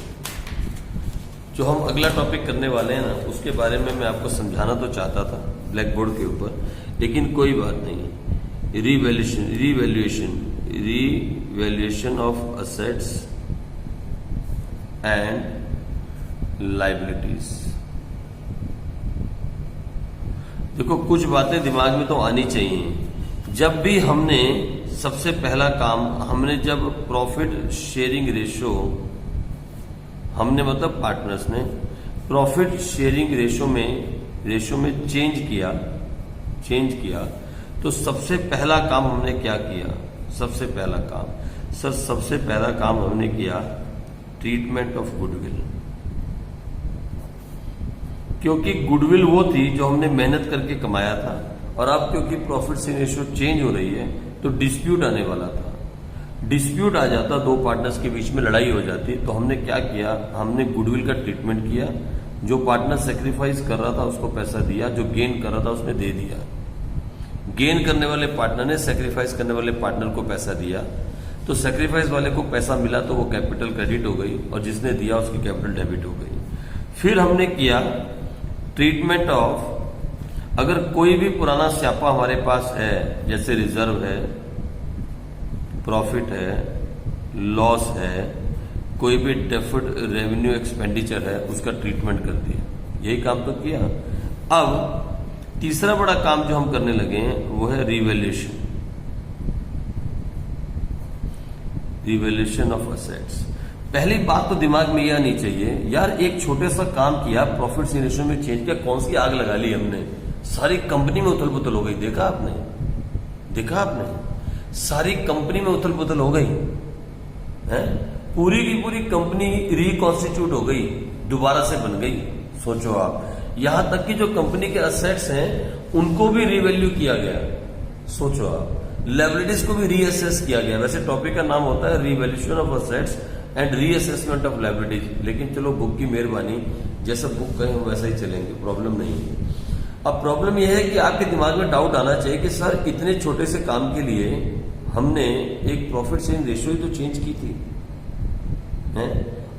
Speaker 1: जो हम अगला टॉपिक करने वाले हैं ना, उसके बारे में मैं आपको समझाना तो चाहता था ब्लैक बोर्ड के ऊपर, लेकिन कोई बात नहीं। Revaluation of assets and liabilities. देखो कुछ बातें दिमाग में तो आनी चाहिए। जब भी हमने सबसे पहला काम हमने जब प्रॉफिट शेयरिंग रेशो हमने मतलब पार्टनर्स ने प्रॉफिट शेयरिंग रेशो में चेंज किया तो सबसे पहला काम हमने क्या किया। सबसे पहला काम हमने किया ट्रीटमेंट ऑफ गुडविल। क्योंकि गुडविल वो थी जो हमने मेहनत करके कमाया था, और अब क्योंकि प्रॉफिट शेयरिंग रेशो चेंज हो रही है तो डिस्प्यूट आने वाला था। डिस्प्यूट आ जाता, दो पार्टनर्स के बीच में लड़ाई हो जाती, तो हमने क्या किया, हमने गुडविल का ट्रीटमेंट किया। जो पार्टनर सेक्रीफाइस कर रहा था उसको पैसा दिया, जो गेन कर रहा था उसने दे दिया। गेन करने वाले पार्टनर ने सेक्रीफाइस करने वाले पार्टनर को पैसा दिया, तो सेक्रीफाइस वाले को पैसा मिला तो वो कैपिटल क्रेडिट हो गई, और जिसने दिया उसकी कैपिटल डेबिट हो गई। फिर हमने किया ट्रीटमेंट ऑफ, अगर कोई भी पुराना स्यापा हमारे पास है, जैसे रिजर्व है, प्रॉफिट है, लॉस है, कोई भी डेफर्ड रेवेन्यू एक्सपेंडिचर है, उसका ट्रीटमेंट कर दिया। यही काम तो किया। अब तीसरा बड़ा काम जो हम करने लगे हैं वो है रिवैल्यूएशन ऑफ असेट्स। पहली बात तो दिमाग में यह आनी चाहिए, यार एक छोटे सा काम किया, प्रॉफिट शेयरिंग रेशो में चेंज किया, कौन सी आग लगा ली हमने, सारी कंपनी में उथल पुथल हो गई। देखा आपने सारी कंपनी में उथल पुथल हो गई है, पूरी की पूरी कंपनी रिकॉन्स्टिट्यूट हो गई, दोबारा से बन गई। सोचो आप, यहां तक कि जो कंपनी के असेट्स हैं उनको भी रिवैल्यू किया गया। सोचो आप, लायबिलिटीज को भी रीअसेस किया गया। वैसे टॉपिक का नाम होता है revaluation of assets and reassessment of liabilities, लेकिन चलो बुक की मेहरबानी, जैसा बुक कहे वैसा ही चलेंगे, प्रॉब्लम नहीं है। अब प्रॉब्लम यह है कि आपके दिमाग में डाउट आना चाहिए कि सर इतने छोटे से काम के लिए हमने एक प्रॉफिट शेयरिंग रेशियो ही तो चेंज की थी है?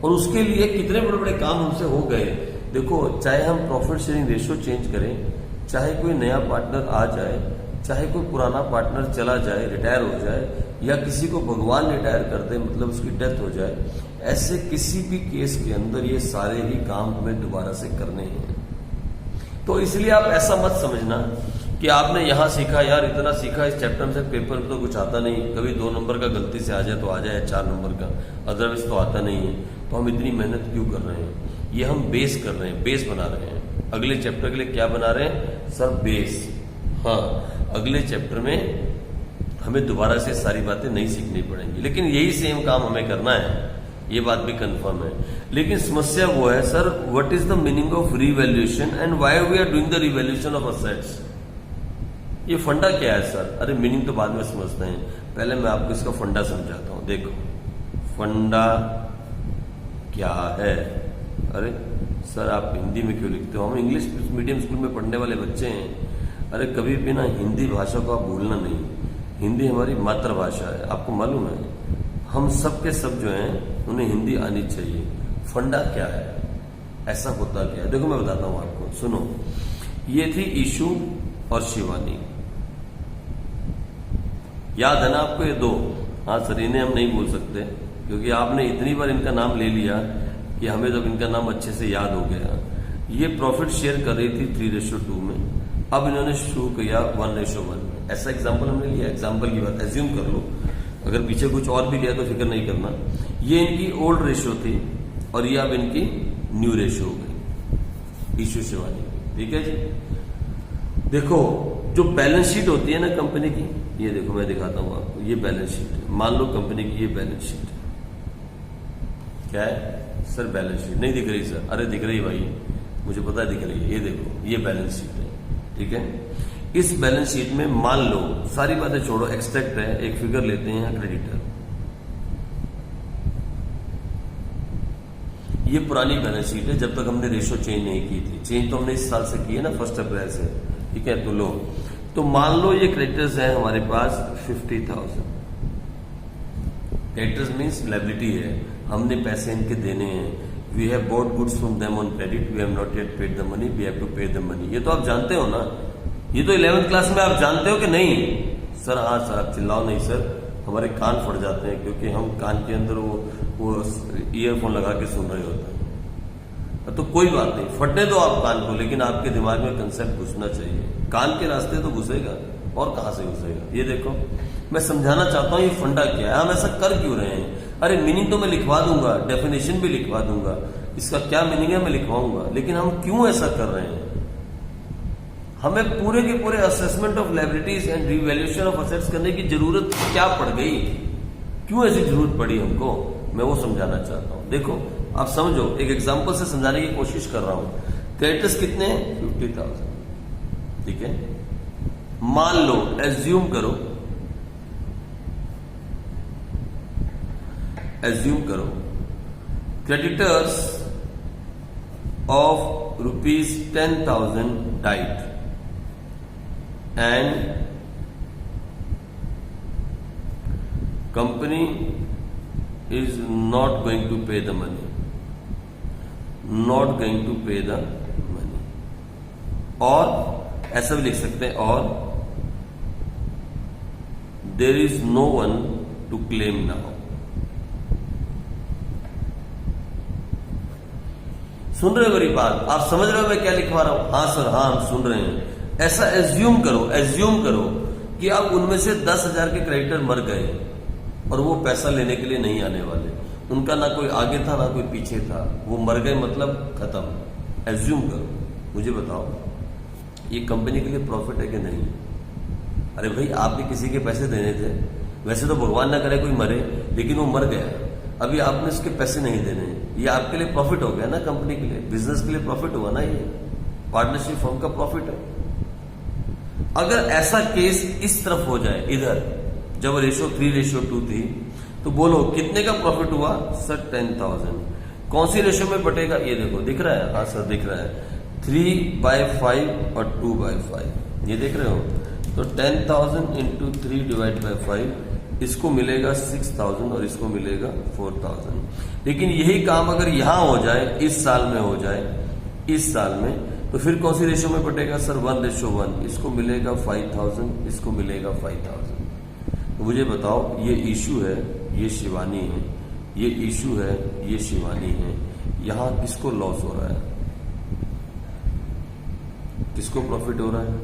Speaker 1: और उसके लिए कितने बड़े बड़े काम हमसे हो गए। देखो, चाहे हम प्रॉफिट शेयरिंग रेशियो चेंज करें, चाहे कोई नया पार्टनर आ जाए, चाहे कोई पुराना पार्टनर चला जाए, रिटायर हो जाए, या किसी को भगवान रिटायर कर दे, मतलब उसकी डेथ हो जाए, ऐसे किसी भी केस के अंदर ये सारे ही काम हमें दोबारा से करने हैं। तो इसलिए आप ऐसा मत समझना कि आपने यहां सीखा, यार इतना सीखा इस चैप्टर में से, पेपर में तो कुछ आता नहीं, कभी 2 नंबर का गलती से आ जाए तो आ जाए, 4 नंबर का, अदरवाइज तो आता नहीं है, तो हम इतनी मेहनत क्यों कर रहे हैं? ये हम बेस कर रहे हैं, बेस बना रहे हैं। अगले चैप्टर के लिए क्या बना रहे हैं सर? बेस। हाँ, अगले चैप्टर में हमें दोबारा से सारी बातें नहीं सीखनी पड़ेंगी, लेकिन यही सेम काम हमें करना है, ये बात भी कंफर्म है। लेकिन समस्या वो है sir, what is the meaning of revaluation and why we are doing the revaluation of assets? ये फंडा क्या है सर? अरे मीनिंग तो बाद में समझते हैं, पहले मैं आपको इसका फंडा समझाता हूं। देखो फंडा क्या है? अरे सर आप हिंदी में क्यों लिखते हो? हम इंग्लिश मीडियम स्कूल में पढ़ने वाले बच्चे हैं। अरे कभी भी ना हिंदी भाषा को आप भूलना नहीं, हिंदी हमारी मातृभाषा है, आपको मालूम है। हम सब के सब जो हैं उन्हें हिंदी आनी चाहिए। फंडा क्या है? ऐसा होता क्या है? देखो मैं बताता हूं आपको, सुनो। ये थी ईशू और शिवानी, याद है ना आपको ये 2? हाँ सर, इन्हें हम नहीं बोल सकते क्योंकि आपने इतनी बार इनका नाम ले लिया कि हमें जब इनका नाम अच्छे से याद हो गया। ये प्रॉफिट शेयर कर रही थी 3:2 में, अब इन्होंने शुरू किया 1:1 में। ऐसा एग्जाम्पल हमने लिया, एग्जाम्पल की बात एज्यूम कर लो, अगर पीछे कुछ और भी लिया तो फिक्र नहीं करना। ये इनकी ओल्ड रेशियो थी और ये अब इनकी न्यू रेशियो हो गई, ईशू शिवानी। ठीक है जी। देखो जो बैलेंस शीट होती है ना कंपनी की, ये देखो मैं दिखाता हूं आपको, ये बैलेंस शीट है। मान लो कंपनी की ये बैलेंस शीट है, क्या है सर? बैलेंस शीट नहीं दिख रही सर? अरे दिख रही भाई, मुझे पता है दिख रही है। ये देखो ये बैलेंस शीट है, ठीक है। इस बैलेंस शीट में मान लो, सारी बातें छोड़ो, एक्सट्रैक्ट है, एक फिगर लेते हैं क्रेडिटर। ये पुरानी बैलेंस शीट है, जब तक हमने रेशो चेंज नहीं की थी। चेंज तो हमने इस साल से की है ना, 1 अप्रैल से, ठीक है। तो लो, तो मान लो ये क्रेडिटर्स है हमारे पास 50,000। क्रेडिटर्स मीन्स लायबिलिटी है, हमने पैसे इनके देने हैं। We have bought goods from them on credit, we have not yet paid the money, we have to pay the money. ये तो आप जानते हो ना, ये तो 11th क्लास में आप जानते हो कि नहीं? सर हाँ सर, आप चिल्लाओ नहीं सर, हमारे कान फट जाते हैं क्योंकि हम कान के अंदर वो ईयरफोन लगा के सुन रहे होते हैं। तो कोई बात नहीं, फटने दो आप कान को, लेकिन आपके दिमाग में कंसेप्ट घुसना चाहिए। कान के रास्ते तो घुसेगा, और कहां से घुसेगा? ये देखो मैं समझाना चाहता हूं ये फंडा क्या है, हम ऐसा कर क्यों रहे हैं। अरे मीनिंग तो मैं लिखवा दूंगा, डेफिनेशन भी लिखवा दूंगा, इसका क्या मीनिंग है मैं लिखवाऊंगा, लेकिन हम क्यों ऐसा कर रहे हैं? हमें पूरे के पूरे assessment of liabilities and revaluation of assets करने की जरूरत क्या पड़ गई? क्यों ऐसी जरूरत पड़ी हमको? मैं वो समझाना चाहता हूं। देखो आप समझो, एक एग्जांपल से समझाने की कोशिश कर रहा हूं। क्रेडिटर्स कितने हैं? 50,000, ठीक है। मान लो, एज्यूम करो creditors of ₹10,000 diet and company is not going to pay the money, और ऐसा भी लिख सकते हैं, और there is no one to claim now। सुन रहे हो मेरी बात? आप समझ रहे हो मैं क्या लिखवा रहा हूं? हाँ सर, हाँ हम सुन रहे हैं। ऐसा एज्यूम करो कि अब उनमें से 10,000 के क्रेडिटर मर गए और वो पैसा लेने के लिए नहीं आने वाले। उनका ना कोई आगे था ना कोई पीछे था, वो मर गए, मतलब खत्म। एज्यूम करो, मुझे बताओ ये कंपनी के लिए प्रॉफिट है कि नहीं? अरे भाई आप भी किसी के पैसे देने थे, वैसे तो भगवान ना करे कोई मरे, लेकिन वो मर गया, अभी आपने उसके पैसे नहीं देने, ये आपके लिए प्रॉफिट हो गया ना, कंपनी के लिए, बिजनेस के लिए प्रॉफिट हुआ ना, ये पार्टनरशिप फर्म का प्रॉफिट है। अगर ऐसा केस इस तरफ हो जाए, इधर जब रेशो 3:2 थी, तो बोलो कितने का प्रॉफिट हुआ? सर 10,000। कौन सी रेशो में बटेगा? ये देखो दिख रहा है? हाँ सर दिख रहा है, 3/5 और 2/5, ये देख रहे हो? तो 10,000 इंटू 3/5, इसको मिलेगा 6,000 और इसको मिलेगा 4,000। लेकिन यही काम अगर यहां हो जाए, इस साल में हो जाए, इस साल में, तो फिर कौन सी रेशो में बटेगा? सर 1:1, इसको मिलेगा 5,000, इसको मिलेगा 5,000। तो मुझे बताओ ये इशू है, ये शिवानी है, ये इशू है, ये शिवानी है, यहां किसको लॉस हो रहा है? किसको प्रॉफिट हो रहा है?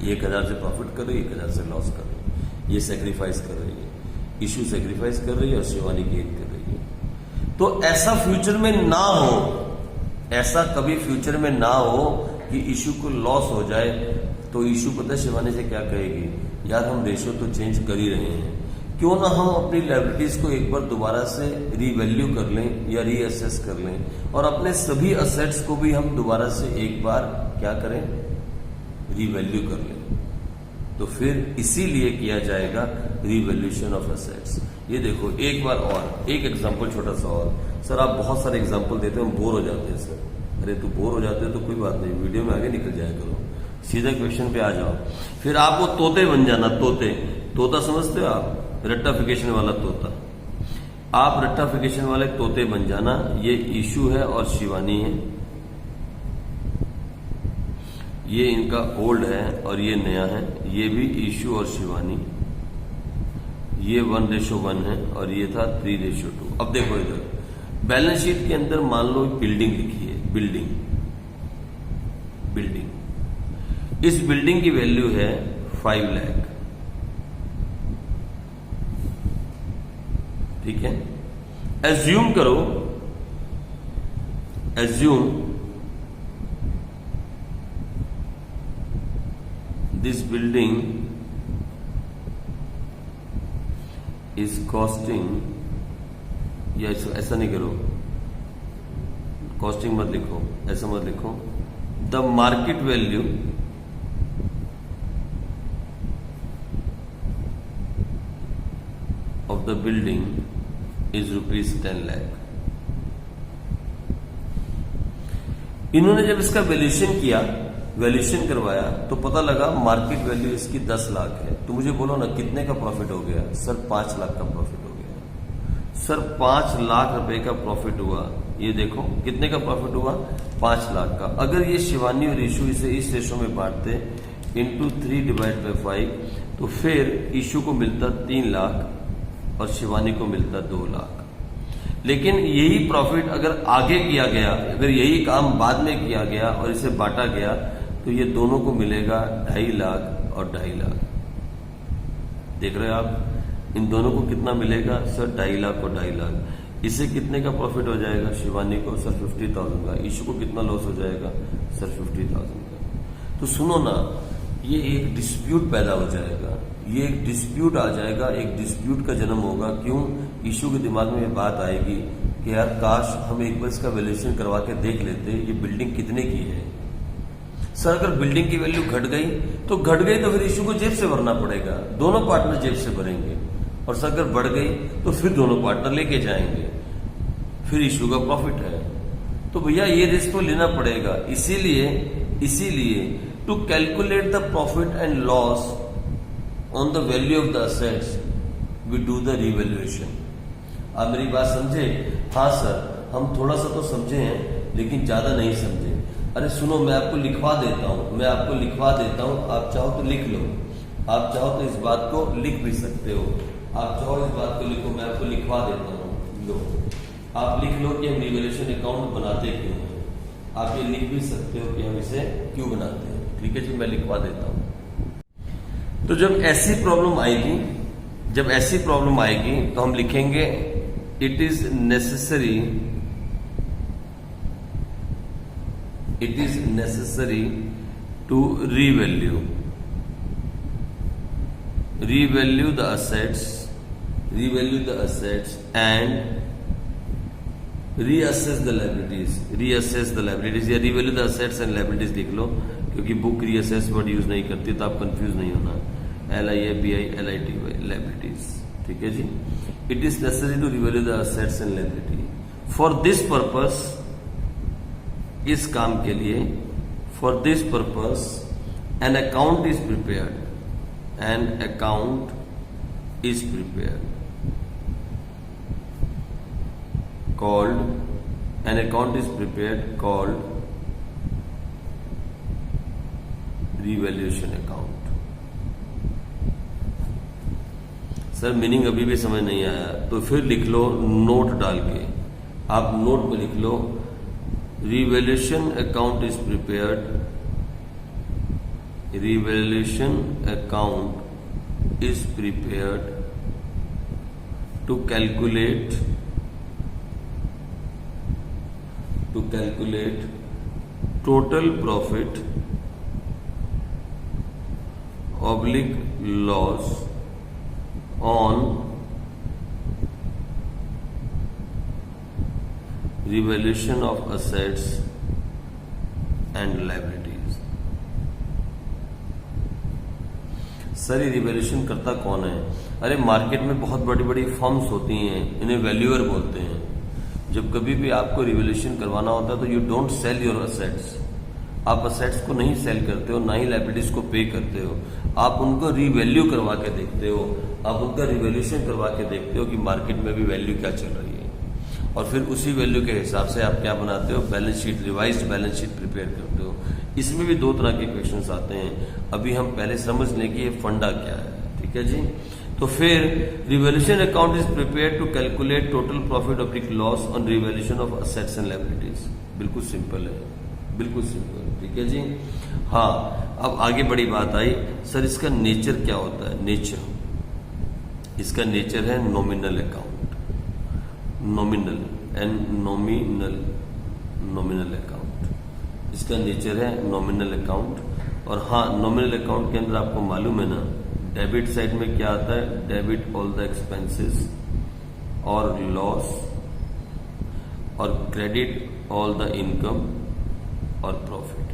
Speaker 1: 1000 से प्रॉफिट कर रही है, 1000 से लॉस कर रही है। ये सेक्रीफाइस कर रही है, इशू सेक्रीफाइस कर रही है और शिवानी गेन कर रही है। तो ऐसा फ्यूचर में ना हो, ऐसा कभी फ्यूचर में ना हो कि इशू को लॉस हो जाए। तो इशू पता है शिवानी से क्या कहेगी, यार हम रेशियो तो चेंज कर ही रहे हैं, क्यों ना हम अपनी लायबिलिटीज को एक बार दोबारा से रीवैल्यू कर लें या रीअसेस कर लें और अपने सभी असेट्स को भी हम दोबारा से एक बार क्या करें, रीवैल्यू कर लें। तो फिर इसीलिए किया जाएगा रीवैल्यूएशन ऑफ असेट्स। ये देखो एक बार और एक एग्जांपल छोटा सा और। सर आप बहुत सारे एग्जांपल देते हो, हम बोर हो जाते हैं सर। अरे तो बोर हो जाते हो तो कोई बात नहीं, वीडियो में आगे निकल जाया करो, सीधा क्वेश्चन पे आ जाओ। फिर आप वो तोते बन जाना, तोता समझते हो आप, रट्टाफिकेशन वाला तोता। आप रट्टाफिकेशन वाले तोते बन जाना। ये इशू है और शिवानी है, ये इनका ओल्ड है और ये नया है। ये भी इशू और शिवानी, ये 1:1 है और ये था 3:2। अब देखो इधर बैलेंस शीट के अंदर मान लो बिल्डिंग लिखी है, बिल्डिंग। इस बिल्डिंग की वैल्यू है 5 लाख, ठीक है। एज्यूम करो, दिस बिल्डिंग इज कॉस्टिंग, या ऐसा नहीं करो, कॉस्टिंग मत लिखो, ऐसा मत लिखो। The market value of the building is ₹10 lakh. इन्होंने जब इसका वैल्यूएशन किया, वैल्यूएशन करवाया, तो पता लगा मार्केट वैल्यू इसकी 10 लाख है। तो मुझे बोलो ना कितने का प्रॉफिट हो गया? सर 5 लाख का प्रॉफिट हो गया। सर 5 लाख रुपए का प्रॉफिट हुआ। ये देखो कितने का प्रॉफिट हुआ, 5 लाख का। अगर ये शिवानी और इशू इसे इस रेशो में बांटते इंटू 3/5, तो फिर इशू को मिलता 3 लाख और शिवानी को मिलता 2 लाख। लेकिन यही प्रॉफिट अगर आगे किया गया, अगर यही काम बाद में किया गया और इसे बांटा गया, तो ये दोनों को मिलेगा 2.5 लाख और 2.5 लाख। देख रहे हो आप, इन दोनों को कितना मिलेगा? सर 2.5 लाख और 2.5 लाख। इसे कितने का प्रॉफिट हो जाएगा? शिवानी को सर 50,000 का। इशू को कितना लॉस हो जाएगा? सर 50,000 का। तो सुनो ना, ये एक डिस्प्यूट पैदा हो जाएगा, ये एक डिस्प्यूट आ जाएगा, एक डिस्प्यूट का जन्म होगा। क्यों? इशू के दिमाग में ये बात आएगी कि यार काश हम एक बार इसका वैल्यूएशन करवा के देख लेते, ये बिल्डिंग कितने की है। सर अगर बिल्डिंग की वैल्यू घट गई तो घट गई, तो फिर इशू को जेब से भरना पड़ेगा, दोनों पार्टनर जेब से भरेंगे। और सर अगर बढ़ गई तो फिर दोनों पार्टनर लेके जाएंगे, फिर इशू का प्रॉफिट है। तो भैया ये रिस्क तो लेना पड़ेगा। इसीलिए to calculate the profit and loss on the value of the assets we do the revaluation. आप मेरी बात समझे? हाँ सर, हम थोड़ा सा तो समझे हैं लेकिन ज्यादा नहीं समझे। अरे सुनो, मैं आपको लिखवा देता हूँ, आप चाहो तो लिख लो, आप चाहो तो इस बात को लिख भी सकते हो, आप चाहो इस बात को लिखो, मैं आपको लिखवा देता हूँ। लो, आप लिख लो कि हम रिवैल्यूएशन अकाउंट बनाते क्यों हैं। आप ये लिख भी सकते हो कि हम इसे क्यों बनाते हैं। ठीक है जी, मैं लिखवा देता हूँ। तो जब ऐसी प्रॉब्लम आएगी तो हम लिखेंगे it is necessary to revalue the assets and reassess the liabilities, या revalue the assets and liabilities लिख लो, क्योंकि बुक reassess वर्ड यूज नहीं करती, तो आप कंफ्यूज नहीं होना। LIABI liabilities, ठीक है जी। It is necessary to revalue the assets and liability। For this purpose, इस काम के लिए, for this purpose an account is prepared, called revaluation account। Sir meaning अभी भी समझ नहीं आया तो फिर लिख लो नोट डाल के। आप नोट में लिख लो revaluation account is prepared. Revaluation account is prepared to calculate total profit / loss on revaluation of assets and liabilities. Sir ये रिवैल्यूएशन करता कौन है? अरे मार्केट में बहुत बड़ी बड़ी फर्म्स होती हैं, इन्हें वैल्यूअर बोलते हैं। जब कभी भी आपको रिवैल्यूएशन करवाना होता है तो you don't sell your assets. आप असेट्स को नहीं सेल करते हो, ना ही लायबिलिटीज को पे करते हो, आप उनको रीवैल्यू करवा के देखते हो, आप उनका रिवैल्यूएशन करवा के देखते हो कि मार्केट में भी वैल्यू क्या चल रही है, और फिर उसी वैल्यू के हिसाब से आप क्या बनाते हो, balance sheet, revised balance sheet prepare करते हो। इसमें भी दो तरह के क्वेश्चंस आते हैं। अभी हम पहले समझ लें कि ये फंडा क्या है, ठीक है जी। तो फिर revaluation account is prepare to calculate total profit / loss on revaluation of assets and liabilities. बिल्कुल सिंपल है, बिल्कुल सिंपल, ठीक है जी। हाँ, अब आगे बड़ी बात आई, सर इसका नेचर क्या होता है? नेचर, इसका नेचर है nominal account, nominal and nominal account, इसका नेचर है नॉमिनल अकाउंट। और हाँ, नॉमिनल अकाउंट के अंदर आपको मालूम है ना, डेबिट साइड में क्या आता है? डेबिट ऑल द एक्सपेंसेस और लॉस, और क्रेडिट ऑल द इनकम और प्रॉफिट।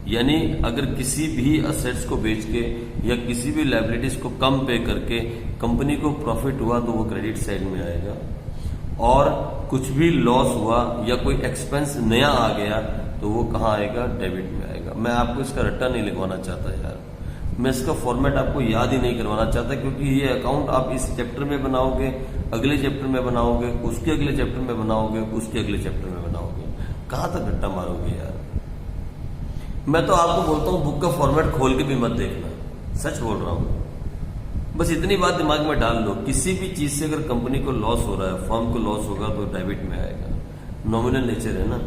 Speaker 1: यानी अगर किसी भी असेट्स को बेच के या किसी भी लायबिलिटीज को कम पे करके कंपनी को प्रॉफिट हुआ तो वो क्रेडिट साइड में आएगा, और कुछ भी लॉस हुआ या कोई एक्सपेंस नया आ गया तो वो कहाँ आएगा? डेबिट में आएगा। मैं आपको इसका रट्टा नहीं लिखवाना चाहता यार, मैं इसका फॉर्मेट आपको याद ही नहीं करवाना चाहता, क्योंकि ये अकाउंट आप इस चैप्टर में बनाओगे, अगले चैप्टर में बनाओगे, उसके अगले चैप्टर में बनाओगे, उसके अगले चैप्टर में बनाओगे, कहाँ तक रट्टा मारोगे यार। मैं तो आपको बोलता हूँ बुक का फॉर्मेट खोल के भी मत देखना, सच बोल रहा हूँ। बस इतनी बात दिमाग में डाल लो, किसी भी चीज से अगर कंपनी को लॉस हो रहा है, फर्म को लॉस होगा तो डेबिट में आएगा। नॉमिनल नेचर है ना,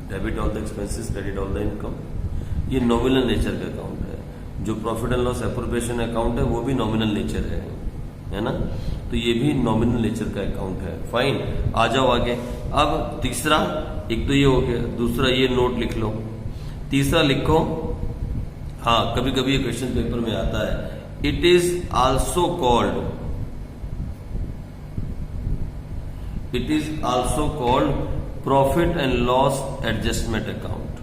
Speaker 1: debit all the expenses, credit all the income, ये नॉमिनल नेचर का अकाउंट है। जो profit and loss appropriation account है वो भी नॉमिनल नेचर है ना, तो ये भी नॉमिनल नेचर का अकाउंट है। फाइन, आ जाओ आगे। अब तीसरा, एक तो ये हो गया, दूसरा ये नोट लिख लो, तीसरा लिखो। हाँ, कभी कभी ये क्वेश्चन पेपर में आता है, it is also called profit and loss adjustment account.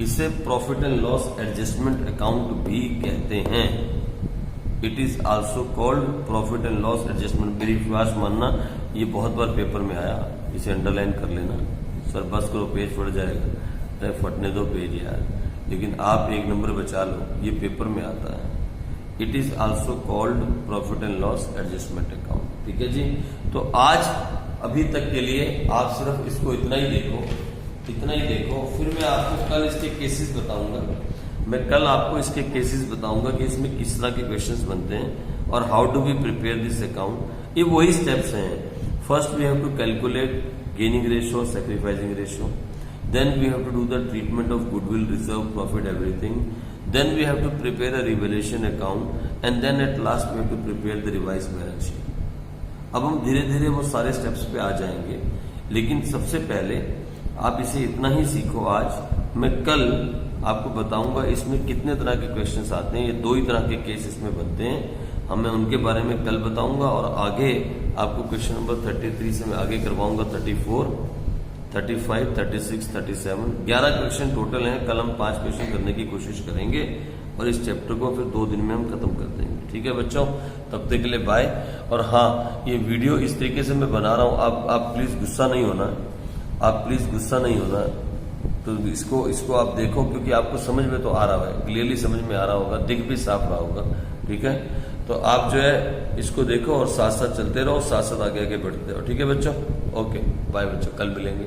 Speaker 1: इसे profit and loss adjustment account भी कहते हैं। It is also called profit and loss adjustment. मेरी विश्वास मानना, ये बहुत बार पेपर में आया, इसे अंडरलाइन कर लेना। सर बस करो, पेज फट जाएगा, चाहे फटने दो पेज यार, लेकिन आप एक नंबर बचा लो, ये पेपर में आता है। It is also called profit and loss adjustment account, ठीक है जी। तो आज अभी तक के लिए आप सिर्फ इसको इतना ही देखो, इतना ही देखो। फिर मैं आपको कल इसके केसेस बताऊंगा, मैं कल आपको इसके केसेस बताऊंगा कि इसमें किस तरह के क्वेश्चंस बनते हैं और how do we prepare this account. ये वही स्टेप्स हैं। First we have to calculate gaining ratio, sacrificing ratio, then we have to do the treatment of goodwill, reserve, profit, everything, then we have to prepare a revaluation account, and then at last we have to prepare the revised balance sheet. अब हम धीरे धीरे वो सारे स्टेप्स पे आ जाएंगे, लेकिन सबसे पहले आप इसे इतना ही सीखो आज। मैं कल आपको बताऊंगा इसमें कितने तरह के क्वेश्चंस आते हैं। ये दो ही तरह के केस इसमें बनते हैं, मैं उनके बारे में कल बताऊंगा, और आगे आपको क्वेश्चन नंबर 33 से मैं आगे करवाऊंगा 34, 35, 36, 37, 11 क्वेश्चन टोटल हैं। कल हम 5 क्वेश्चन करने की कोशिश करेंगे और इस चैप्टर को फिर 2 दिन में हम खत्म कर देंगे, ठीक है बच्चों। तब तक के लिए बाय। और हाँ, ये वीडियो इस तरीके से मैं बना रहा हूँ, आप प्लीज गुस्सा नहीं होना, आप प्लीज गुस्सा नहीं होना। तो इसको आप देखो, क्योंकि आपको समझ में तो आ रहा है, क्लियरली समझ में आ रहा होगा, दिख भी साफ रहा होगा, ठीक है। तो आप जो है इसको देखो और साथ साथ चलते रहो, साथ साथ आगे आगे बढ़ते रहो, ठीक है बच्चों। ओके बाय बच्चों, कल मिलेंगे।